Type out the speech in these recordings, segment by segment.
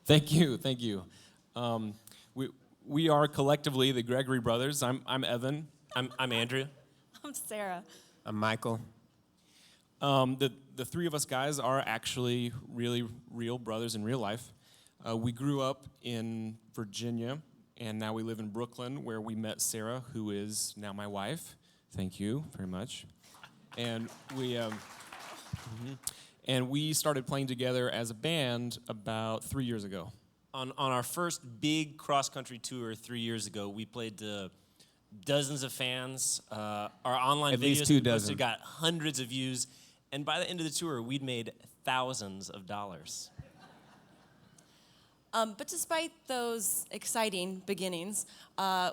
Thank you, thank you. We are collectively the Gregory brothers. I'm Evan. I'm Andrew. I'm Sarah. I'm Michael. The three of us guys are actually really real brothers in real life. We grew up in Virginia, and now we live in Brooklyn, where we met Sarah, who is now my wife. Thank you very much. And we started playing together as a band about 3 years ago. On our first big cross-country tour 3 years ago, we played to dozens of fans. Our online At videos least 2 we dozen. posted got hundreds of views, and by the end of the tour, we'd made thousands of dollars. But despite those exciting beginnings,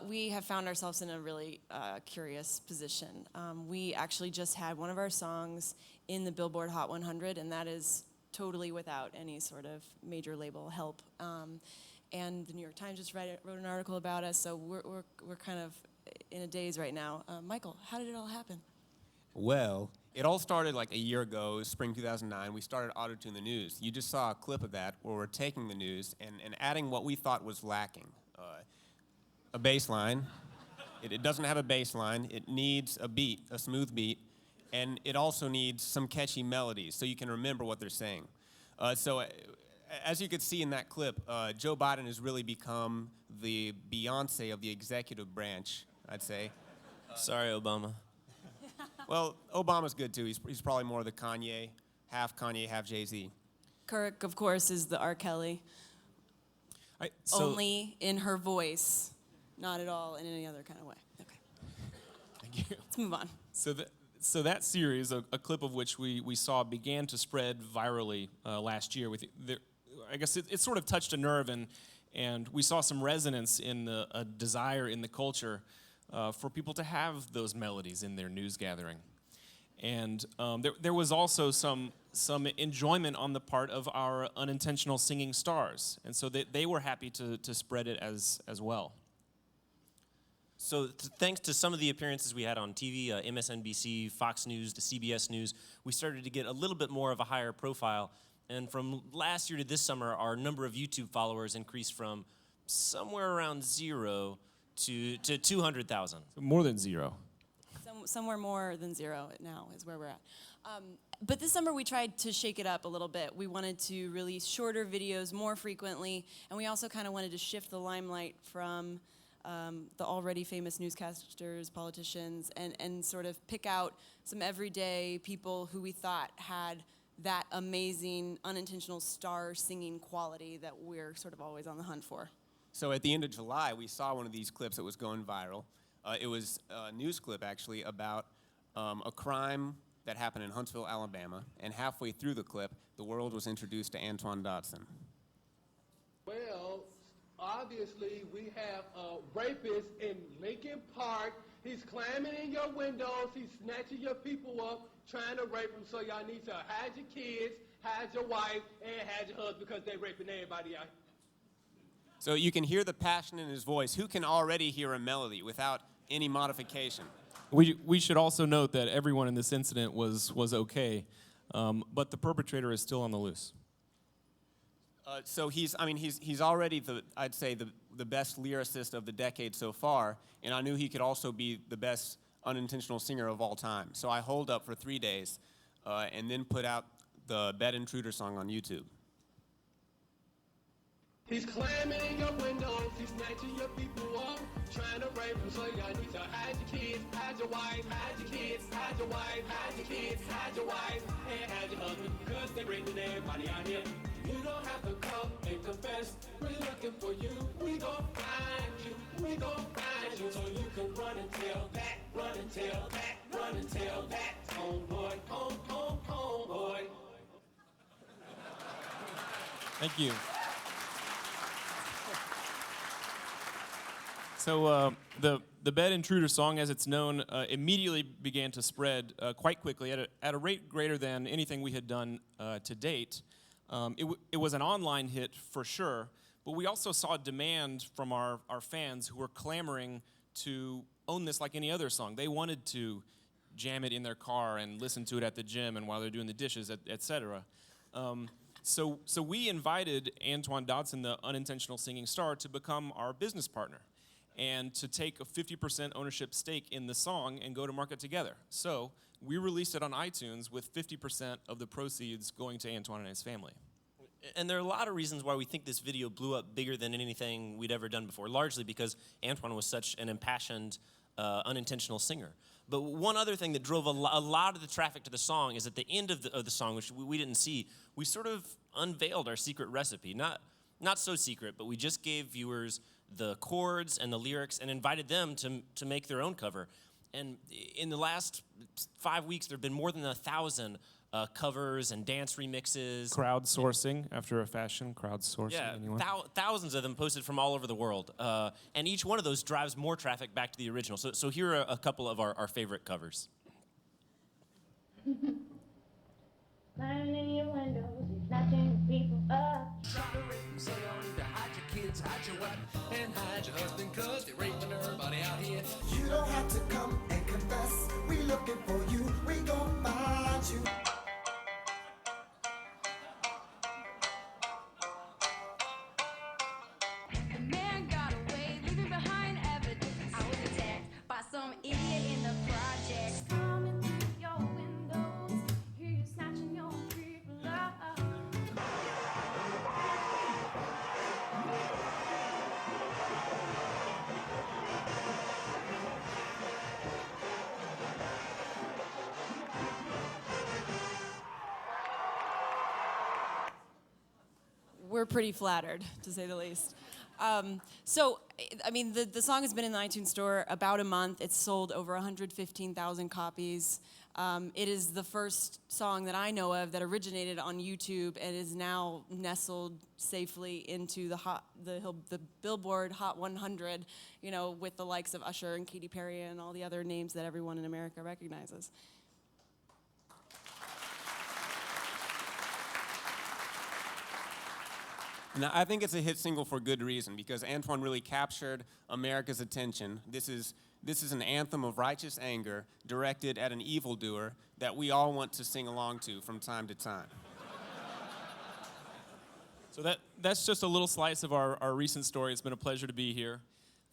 we have found ourselves in a really curious position. We actually just had one of our songs in the Billboard Hot 100, and that is totally without any sort of major label help. And the New York Times just wrote an article about us, so we're kind of in a daze right now. Michael, how did it all happen? Well, it all started like a year ago, spring 2009. We started Auto-Tune the News. You just saw a clip of that where we're taking the news and adding what we thought was lacking. A bass line. It doesn't have a bass line. It needs a beat, a smooth beat, and it also needs some catchy melodies so you can remember what they're saying. As you could see in that clip, Joe Biden has really become the Beyonce of the executive branch, I'd say. Sorry, Obama. Well, Obama's good too. He's probably more the Kanye, half Jay-Z. Kirk, of course, is the R. Kelly, only in her voice, not at all in any other kind of way. Okay. Thank you. Let's move on. So that series, a clip of which we saw, began to spread virally last year. I guess it sort of touched a nerve, and we saw some resonance in a desire in the culture for people to have those melodies in their news gathering. And there was also some enjoyment on the part of our unintentional singing stars, and so they were happy to spread it as well. So thanks to some of the appearances we had on TV, MSNBC, Fox News, the CBS News, we started to get a little bit more of a higher profile. And from last year to this summer, our number of YouTube followers increased from somewhere around 0 to 200,000. More than 0. Somewhere more than 0 now is where we're at. But this summer we tried to shake it up a little bit. We wanted to release shorter videos more frequently, and we also kind of wanted to shift the limelight from the already famous newscasters, politicians, and sort of pick out some everyday people who we thought had that amazing unintentional star singing quality that we're sort of always on the hunt for. So at the end of July, we saw one of these clips that was going viral. It was a news clip, actually, about a crime that happened in Huntsville, Alabama. And halfway through the clip, the world was introduced to Antoine Dodson. Well, obviously, we have a rapist in Lincoln Park. He's climbing in your windows. He's snatching your people up, trying to rape them. So y'all need to hide your kids, hide your wife, and hide your husband because they're raping everybody out. So you can hear the passion in his voice. Who can already hear a melody without any modification? We should also note that everyone in this incident was okay, but the perpetrator is still on the loose. So he's already I'd say the best lyricist of the decade so far, and I knew he could also be the best unintentional singer of all time. So I holed up for 3 days, and then put out the Bed Intruder song on YouTube. He's climbing in your windows. He's snatching your people up, trying to rape them. So y'all need to hide your kids, hide your wife, hide your kids, hide your wife, hide your kids, hide your wife, and hide your husband because they're raping everybody out here. You don't have to come and confess. We're looking for you. We gon' find you. We gon' find you. So you can run and tell that, run and tell that, run and tell that. Homeboy, homeboy. Thank you. So the Bed Intruder song, as it's known, immediately began to spread quite quickly at a rate greater than anything we had done to date. It was an online hit for sure, but we also saw demand from our fans who were clamoring to own this like any other song. They wanted to jam it in their car and listen to it at the gym and while they're doing the dishes, etc. So we invited Antoine Dodson, the unintentional singing star, to become our business partner and to take a 50% ownership stake in the song and go to market together. So we released it on iTunes with 50% of the proceeds going to Antoine and his family. And there are a lot of reasons why we think this video blew up bigger than anything we'd ever done before, largely because Antoine was such an impassioned, unintentional singer. But one other thing that drove a lot of the traffic to the song is at the end of the song, which we didn't see, we sort of unveiled our secret recipe. Not so secret, but we just gave viewers the chords and the lyrics and invited them to make their own cover. And in the last 5 weeks, there have been more than 1,000 covers and dance remixes. Crowdsourcing, after a fashion, crowdsourcing. Yeah, anyone? thousands of them posted from all over the world. And each one of those drives more traffic back to the original. So here are a couple of our favorite covers. Climbing in your windows and snatching people up. Try to rape them, so you don't need to hide your kids, hide your wife, and hide your husband, cause they're raping everybody out here. You don't have to come and confess. We looking for you. We gon' find you. The man got away, leaving behind evidence. I was attacked by some idiot in the project. Coming through your windows, hear you snatching your people up. We're pretty flattered, to say the least. The song has been in the iTunes store about a month. It's sold over 115,000 copies. It is the first song that I know of that originated on YouTube and is now nestled safely into the Billboard Hot 100, with the likes of Usher and Katy Perry and all the other names that everyone in America recognizes. Now, I think it's a hit single for good reason, because Antoine really captured America's attention. This is an anthem of righteous anger directed at an evildoer that we all want to sing along to from time to time. So that's just a little slice of our recent story. It's been a pleasure to be here.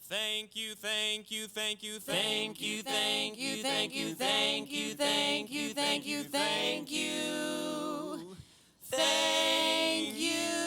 Thank you, thank you, thank you, thank you, thank you, thank you, thank you, thank you, thank you, thank you, thank you.